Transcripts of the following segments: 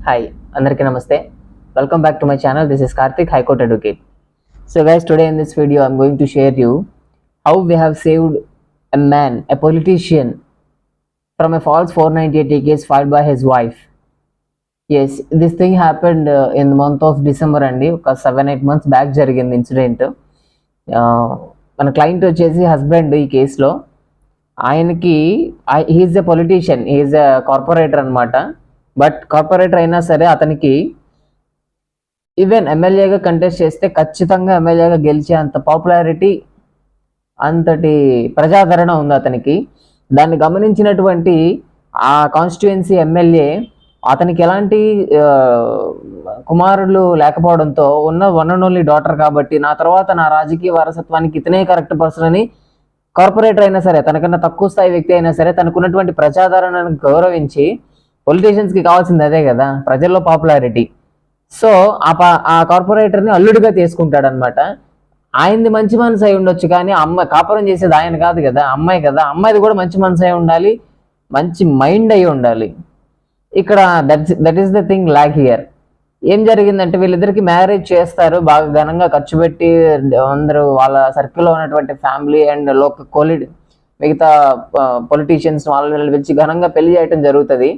Hi, Andarki Namaste. Welcome back to my channel. This is Karthik, High Court Advocate. So guys, today in this video, I'm going to share you how we have saved a man, a politician, from a false 498 case filed by his wife. Yes, this thing happened in the month of December అండి, ఒక 7-8 months back జరిగింది incident. మన client వచ్చేసి husband ఈ కేసులో. ఆయనకి he's a politician, he's a corporator అనమాట. But corporator అయినా సరే అతనికి ఈవెన్ ఎమ్మెల్యేగా కంటెస్ట్ చేస్తే ఖచ్చితంగా ఎమ్మెల్యేగా గెలిచే అంత పాపులారిటీ, అంతటి ప్రజాదరణ ఉంది అతనికి. దాన్ని గమనించినటువంటి ఆ కాన్స్టిట్యుయెన్సీ ఎమ్మెల్యే అతనికి ఎలాంటి కుమారులు లేకపోవడంతో ఉన్న వన్ అండ్ ఓన్లీ డాటర్ కాబట్టి నా తర్వాత నా రాజకీయ వారసత్వానికి ఇతనే కరెక్ట్ పర్సన్ అని, కార్పొరేటర్ అయినా సరే తనకన్నా తక్కువ స్థాయి వ్యక్తి అయినా సరే తనకున్నటువంటి ప్రజాదరణను గౌరవించి, పొలిటీషియన్స్కి కావాల్సింది అదే కదా, ప్రజల్లో పాపులారిటీ. సో ఆ కార్పొరేటర్ని అల్లుడిగా తీసుకుంటాడు అనమాట. ఆయనది మంచి మనసు అయి ఉండొచ్చు, కానీ అమ్మాయి కాపురం చేసేది ఆయన కాదు కదా, అమ్మాయి కదా. అమ్మాయిది కూడా మంచి మనసు అయి ఉండాలి, మంచి మైండ్ అయి ఉండాలి. ఇక్కడ that is the thing lock here. ఏం జరిగిందంటే వీళ్ళిద్దరికి మ్యారేజ్ చేస్తారు, బాగా ఘనంగా ఖర్చు పెట్టి అందరూ వాళ్ళ సర్కిల్లో ఉన్నటువంటి ఫ్యామిలీ అండ్ మిగతా పొలిటీషియన్స్ వాళ్ళని పిలిచి ఘనంగా పెళ్లి చేయటం జరుగుతుంది.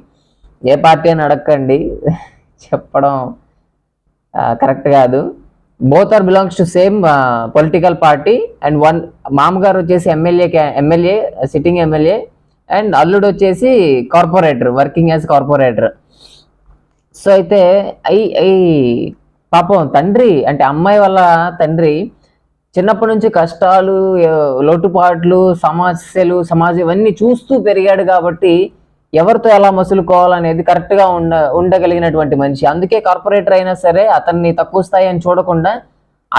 ఏ పార్టీ అని అడగండి, చెప్పడం కరెక్ట్ కాదు. Both are belongs to same political party. And one మామగారు వచ్చేసి ఎమ్మెల్యే సిట్టింగ్ ఎమ్మెల్యే, అండ్ అల్లుడు వచ్చేసి corporator, working as corporator. So అయితే పాపం తండ్రి అంటే అమ్మాయి వాళ్ళ తండ్రి చిన్నప్పటి నుంచి కష్టాలు, లోటుపాట్లు, సమాజం ఇవన్నీ చూస్తూ పెరిగాడు కాబట్టి ఎవరితో ఎలా మసులుకోవాలనేది కరెక్ట్గా ఉండగలిగినటువంటి మనిషి. అందుకే కార్పొరేటర్ అయినా సరే అతన్ని తక్కువ స్థాయి అని చూడకుండా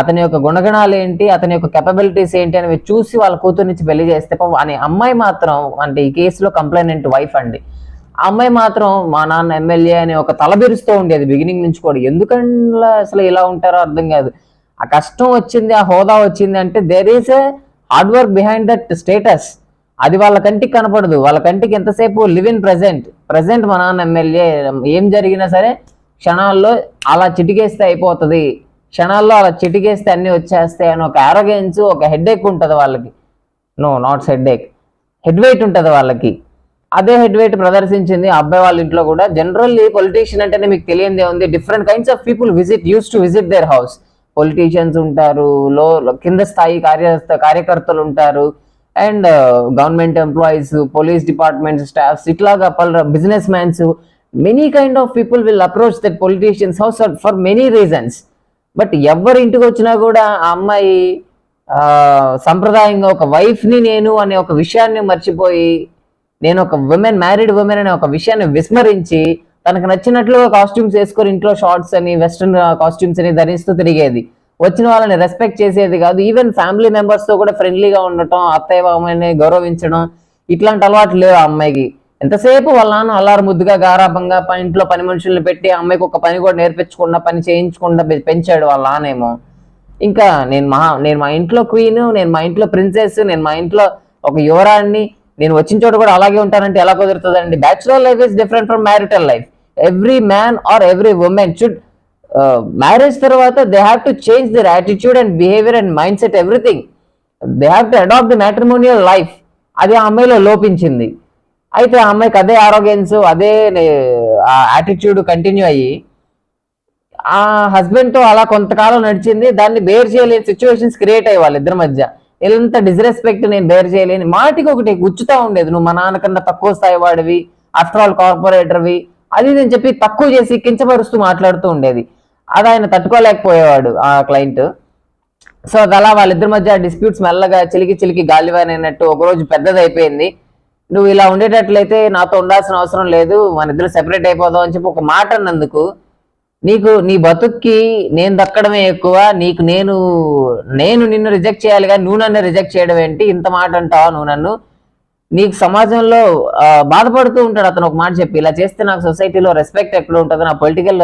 అతని యొక్క గుణగణాలు ఏంటి, అతని యొక్క కెపబిలిటీస్ ఏంటి అనేవి చూసి వాళ్ళ కూతురునిచ్చి పెళ్లి చేస్తే అనే అమ్మాయి మాత్రం, అంటే ఈ కేసులో కంప్లైనెంట్ వైఫ్ అండి, ఆ అమ్మాయి మాత్రం మా నాన్న ఎమ్మెల్యే అనే ఒక తలబిరుస్తూ ఉండేది బిగినింగ్ నుంచి కూడా. ఎందుకన్నా అసలు ఇలా ఉంటారో అర్థం కాదు. ఆ కష్టం వచ్చింది, ఆ హోదా వచ్చింది అంటే there is a hard work behind that status. అది వాళ్ళ కంటికి కనపడదు. వాళ్ళ కంటికి ఎంతసేపు లివ్ ఇన్ ప్రజెంట్ మా నాన్న ఎమ్మెల్యే, ఏం జరిగినా సరే క్షణాల్లో అలా చిటికేస్తే అయిపోతుంది, క్షణాల్లో అలా చిటికేస్తే అన్ని వచ్చేస్తాయి అని ఒక ఆరోగెన్స్, ఒక హెడ్ఏక్ ఉంటుంది వాళ్ళకి. No, not headache, head weight ఉంటుంది వాళ్ళకి. అదే హెడ్ వెయిట్ ప్రదర్శించింది అబ్బాయి వాళ్ళ ఇంట్లో కూడా. జనరల్లీ పొలిటీషియన్ అంటేనే మీకు తెలియందే ఉంది, different kinds of people use to visit their house. Politicians ఉంటారు, కింద స్థాయి కార్యకర్తలు ఉంటారు, and government employees, police department staffs, ఇట్లాగా business mans, many kind of people will approach that politicians house for many reasons. But ఎవరి ఇంటికి వచ్చినా కూడా ఆ అమ్మాయి సంప్రదాయంగా ఒక వైఫ్ని నేను అనే ఒక విషయాన్ని మర్చిపోయి, నేను ఒక మ్యారీడ్ ఉమెన్ అనే ఒక విషయాన్ని విస్మరించి తనకు నచ్చినట్లుగా కాస్ట్యూమ్స్ వేసుకొని ఇంట్లో షార్ట్స్ అని, వెస్ట్రన్ కాస్ట్యూమ్స్ అని ధరిస్తూ తిరిగేది. వచ్చిన వాళ్ళని రెస్పెక్ట్ చేసేది కాదు. ఈవెన్ ఫ్యామిలీ మెంబర్స్తో కూడా ఫ్రెండ్లీగా ఉండటం, అత్తయ్య బామ్మని గౌరవించడం, ఇట్లాంటి అలవాటు లేవు ఆ అమ్మాయికి. ఎంతసేపు వాళ్ళ నాన్న అల్లారు ముద్దుగా గారాభంగా ఇంట్లో పని మనుషుల్ని పెట్టి అమ్మాయికి ఒక పని కూడా నేర్పించకుండా, పని చేయించకుండా పెంచాడు వాళ్ళ నాన్నేమో. ఇంకా నేను మా ఇంట్లో క్వీన్, నేను మా ఇంట్లో ప్రిన్సెస్, నేను మా ఇంట్లో ఒక యువరాణ్ణి, నేను వచ్చిన చోట కూడా అలాగే ఉంటానంటే ఎలా కుదురుతుందండి? Bachelor life is different from marital life. Every man or every woman should marriage తర్వాత they have to change their attitude and behaviour and mindset, everything. They have to adapt the matrimonial life. అది ఆ అమ్మాయిలో లోపించింది. అయితే ఆ అమ్మాయికి అదే ఆరోగెన్స్, అదే attitude continue అయ్యి ఆ హస్బెండ్తో అలా కొంతకాలం నడిచింది. దాన్ని బేర్ చేయలేని సిచ్యువేషన్స్ క్రియేట్ అయ్యి వాళ్ళిద్దరి మధ్య. ఎంత డిస్రెస్పెక్ట్, నేను బేర్ చేయలేని, మాటికి ఒకటి గుచ్చుతా ఉండేది. నువ్వు మా నాన్నకన్నా తక్కువ స్థాయి వాడివి, ఆఫ్టర్ ఆల్ కార్పొరేటర్వి, అది నేను చెప్పి తక్కువ చేసి కించపరుస్తూ మాట్లాడుతూ ఉండేది. అది ఆయన తట్టుకోలేకపోయేవాడు ఆ క్లయింట్. సో అది అలా వాళ్ళిద్దరి మధ్య డిస్ప్యూట్స్ మెల్లగా చిలికి గాలివానైనట్టు ఒకరోజు పెద్దదైపోయింది. నువ్వు ఇలా ఉండేటట్లయితే నాతో ఉండాల్సిన అవసరం లేదు, మన ఇద్దరు సెపరేట్ అయిపోదాం అని చెప్పి ఒక మాట అన్నందుకు, నీ బతుక్కి నేను దక్కడమే ఎక్కువ, నేను నిన్ను రిజెక్ట్ చేయాలి కానీ నువ్వు నన్ను రిజెక్ట్ చేయడం ఏంటి, ఇంత మాట అంటావా నువ్వు నన్ను? నీకు సమాజంలో బాధపడుతూ ఉంటాడు అతను ఒక మాట చెప్పి, ఇలా చేస్తే నాకు సొసైటీలో రెస్పెక్ట్ ఎక్కడ ఉంటుంది, నా పొలిటికల్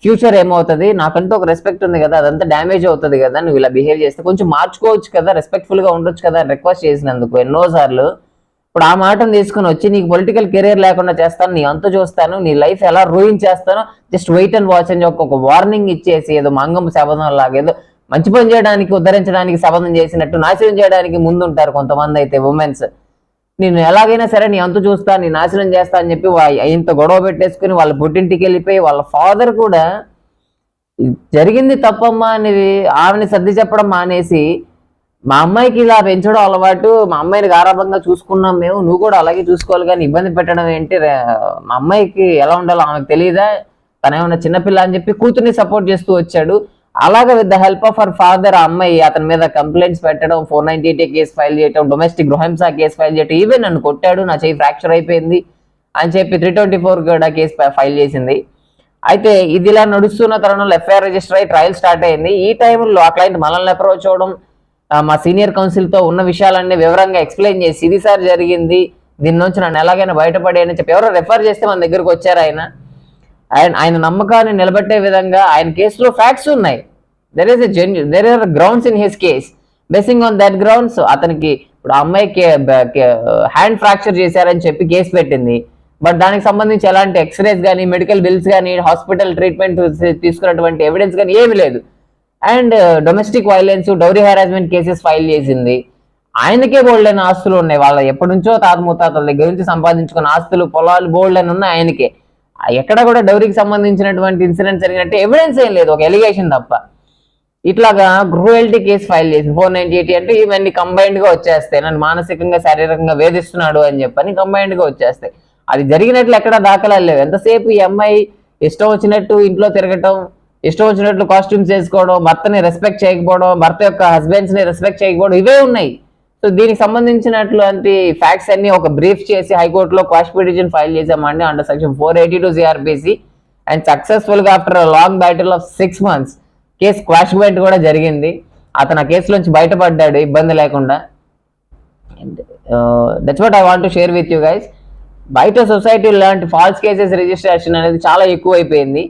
ఫ్యూచర్ ఏమవుతుంది, నాకంటూ ఒక రెస్పెక్ట్ ఉంది కదా, అదంతా డ్యామేజ్ అవుతుంది కదా, నువ్వు ఇలా బిహేవ్ చేస్తే కొంచెం మార్చుకోవచ్చు కదా, రెస్పెక్ట్ఫుల్గా ఉండొచ్చు కదా రిక్వెస్ట్ చేసినందుకు ఎన్నోసార్లు. ఇప్పుడు ఆ మాటను తీసుకుని వచ్చి నీకు పొలిటికల్ కెరీర్ లేకుండా చేస్తాను, నీ అంత చూస్తాను, నీ లైఫ్ ఎలా రూయిన్ చేస్తానో జస్ట్ వెయిట్ అండ్ వాచ్ అని ఒక వార్నింగ్ ఇచ్చేసి ఏదో మంగం శబదం లాగా ఏదో మంచి పని చేయడానికి ఉద్ధరించడానికి శబదం చేసినట్టు నాశనం చేయడానికి ముందుంటారు కొంతమంది అయితే ఉమెన్స్. నేను ఎలాగైనా సరే నీ అంతు చూస్తా, నీ నాశనం చేస్తా అని చెప్పి ఇంత గొడవ పెట్టేసుకుని వాళ్ళ పుట్టింటికి వెళ్ళిపోయి వాళ్ళ ఫాదర్ కూడా జరిగింది తప్పమ్మా అనేది ఆమెని సర్ది చెప్పడం మానేసి, మా అమ్మాయికి ఇలా పెంచడం అలవాటు, మా అమ్మాయిని గారాబంగా చూసుకున్నాం మేము, నువ్వు కూడా అలాగే చూసుకోవాలి కానీ ఇబ్బంది పెట్టడం ఏంటి, మా అమ్మాయికి ఎలా ఉండాలో ఆమెకు తెలియదా, తనేమన్నా చిన్నపిల్ల అని చెప్పి కూతుర్ని సపోర్ట్ చేస్తూ వచ్చాడు. అలాగే with the help of our father ఆ అమ్మాయి అతని మీద కంప్లైంట్స్ పెట్టడం, 498 కేసు ఫైల్ చేయడం, డొమెస్టిక్ గృహహింస కేసు ఫైల్ చేయడం, ఈవెన్ నన్ను కొట్టాడు, నా చెయ్యి ఫ్రాక్చర్ అయిపోయింది అని చెప్పి 324 కూడా కేసు ఫైల్ చేసింది. అయితే ఇది ఇలా నడుస్తున్న తరుణంలో ఎఫ్ఐఆర్ రిజిస్టర్ అయ్యి ట్రయల్ స్టార్ట్ అయింది. ఈ టైంలో ఆ క్లయింట్ మనల్ని అప్రోచ్ అవడం, మా సీనియర్ కౌన్సిల్తో ఉన్న విషయాలన్నీ వివరంగా ఎక్స్ప్లెయిన్ చేసి ఇది సార్ జరిగింది, దీని నుంచి నన్ను ఎలాగైనా బయటపడేయని చెప్పి ఎవరో రెఫర్ చేస్తే మన దగ్గరకు వచ్చారు. ఆయన నమ్మకాన్ని నిలబెట్టే విధంగా ఆయన కేసులో ఫ్యాక్ట్స్ ఉన్నాయి. There are grounds in his case. Basing on that grounds అతనికి ఇప్పుడు ఆ అమ్మాయికి హ్యాండ్ ఫ్రాక్చర్ చేశారని చెప్పి కేసు పెట్టింది. బట్ దానికి సంబంధించి ఎలాంటి ఎక్స్రేస్ కానీ, మెడికల్ బిల్స్ కానీ, హాస్పిటల్ ట్రీట్మెంట్ తీసుకున్నటువంటి ఎవిడెన్స్ కానీ ఏమి లేదు. And domestic violence, dowry harassment cases file చేసింది. ఆయనకే బోల్డ్ అయిన ఆస్తులు ఉన్నాయి, వాళ్ళ ఎప్పటి నుంచో తాత ముత్తాతల దగ్గర నుంచి సంపాదించుకున్న ఆస్తులు, పొలాలు బోల్డ్ అని ఉన్నాయి ఆయనకే. ఎక్కడ కూడా డౌరీకి సంబంధించినటువంటి ఇన్సిడెంట్ జరిగినట్టు ఎవిడెన్స్ ఏం లేదు, ఒక ఎలిగేషన్ తప్ప. ఇట్లాగా క్రూయల్టీ కేసు ఫైల్ చేసింది 498 అంటే ఇవన్నీ కంబైన్డ్ గా వచ్చేస్తాయి, నన్ను మానసికంగా శారీరకంగా వేధిస్తున్నాడు అని చెప్పని కంబైన్డ్ గా వచ్చేస్తాయి. అది జరిగినట్లు ఎక్కడ దాఖలాలు లేవు. ఎంతసేపు ఈ అమ్మాయి ఇష్టం వచ్చినట్టు ఇంట్లో తిరగటం, ఇష్టం వచ్చినట్లు కాస్ట్యూమ్స్ వేసుకోవడం, భర్తని రెస్పెక్ట్ చేయకపోవడం, భర్త యొక్క హస్బెండ్స్ ని రెస్పెక్ట్ చేయకపోవడం, ఇవే ఉన్నాయి. సో దీనికి సంబంధించినటువంటి ఫ్యాక్ట్స్ అన్ని ఒక బ్రీఫ్ చేసి హైకోర్టులో క్వాష్ పిటిషన్ ఫైల్ చేసామండి under section 482 CRPC. And successful గా after long battle of 6 months case quash బైట్ కూడా జరిగింది. అతను ఆ కేసులోంచి బయటపడ్డాడు ఇబ్బంది లేకుండా. That's what I want to share with you guys. బయట సొసైటీ లాంటి ఫాల్స్ కేసెస్ రిజిస్ట్రేషన్ అనేది చాలా ఎక్కువైపోయింది.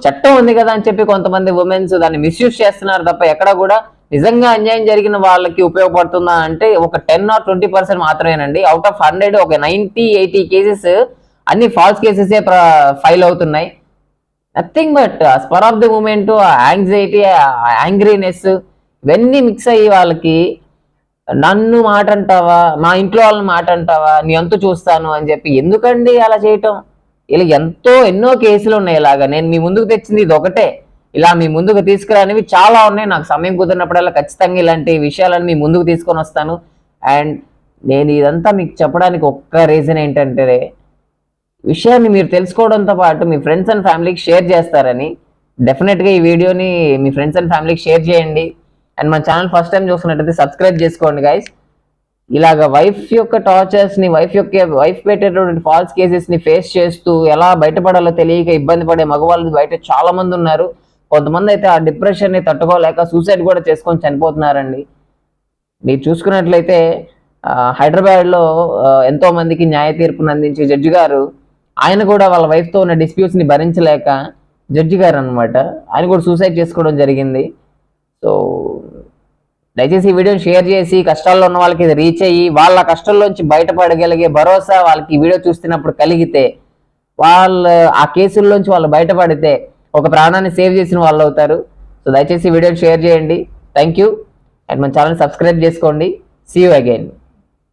చట్టం ఉంది కదా అని చెప్పి కొంతమంది ఉమెన్స్ దాన్ని మిస్యూజ్ చేస్తున్నారు తప్ప ఎక్కడ కూడా నిజంగా అన్యాయం జరిగిన వాళ్ళకి ఉపయోగపడుతుందా అంటే ఒక 10 or 20% మాత్రమేనండి. అవుట్ ఆఫ్ 100 ఒక 90-80 కేసెస్ అన్ని ఫాల్స్ కేసెస్ ఫైల్ అవుతున్నాయి. Nothing but spur of the moment, anxiety, angriness ఇవన్నీ మిక్స్ అయ్యి వాళ్ళకి నన్ను మాట అంటావా, మా ఇంట్లో వాళ్ళని మాట అంటావా, నీ అంతు చూస్తాను అని చెప్పి ఎందుకండి అలా చేయటం? ఇలా ఎన్నో కేసులు ఉన్నాయి. ఇలాగా నేను మీ ముందుకు తెచ్చింది ఇది ఒకటే, ఇలా మీ ముందుకు తీసుకురానివి చాలా ఉన్నాయి. నాకు సమయం కుదిరినప్పుడల్లా ఖచ్చితంగా ఇలాంటి విషయాలను మీ ముందుకు తీసుకొని వస్తాను. అండ్ నేను ఇదంతా మీకు చెప్పడానికి ఒక్క రీజన్ ఏంటంటే విషయాన్ని మీరు తెలుసుకోవడంతో పాటు మీ ఫ్రెండ్స్ అండ్ ఫ్యామిలీకి షేర్ చేస్తారని. డెఫినెట్గా ఈ వీడియోని మీ ఫ్రెండ్స్ అండ్ ఫ్యామిలీకి షేర్ చేయండి. అండ్ మన ఛానల్ ఫస్ట్ టైం చూస్తున్నట్టయితే సబ్స్క్రైబ్ చేసుకోండి గైస్. ఇలాగ వైఫ్ యొక్క టార్చర్స్ ని, వైఫ్ పెట్టేటటువంటి ఫాల్స్ కేసెస్ ని ఫేస్ చేస్తూ ఎలా బయటపడాలో తెలియక ఇబ్బంది పడే మగవాళ్ళు బయట చాలా మంది ఉన్నారు. కొంతమంది అయితే ఆ డిప్రెషన్ ని తట్టుకోలేక సూసైడ్ కూడా చేసుకొని చనిపోతున్నారండి. మీరు చూసుకున్నట్లయితే హైదరాబాద్లో ఎంతో మందికి న్యాయ తీర్పును అందించే జడ్జి గారు, ఆయన కూడా వాళ్ళ వైఫ్తో ఉన్న డిస్ప్యూట్స్ ని భరించలేక, జడ్జి గారు అనమాట, ఆయన కూడా సూసైడ్ చేసుకోవడం జరిగింది. సో దయచేసి ఈ వీడియోని షేర్ చేసి కష్టాల్లో ఉన్న వాళ్ళకి ఇది రీచ్ అయ్యి వాళ్ళ కష్టంలోంచి బయటపడగలిగే భరోసా వాళ్ళకి ఈ వీడియో చూస్తున్నప్పుడు కలిగితే, వాళ్ళు ఆ కేసుల్లోంచి వాళ్ళు బయటపడితే ఒక ప్రాణాన్ని సేవ్ చేసిన వాళ్ళు అవుతారు. సో దయచేసి ఈ వీడియోని షేర్ చేయండి. Thank you. అండ్ మన ఛానల్ సబ్స్క్రైబ్ చేసుకోండి. See you again.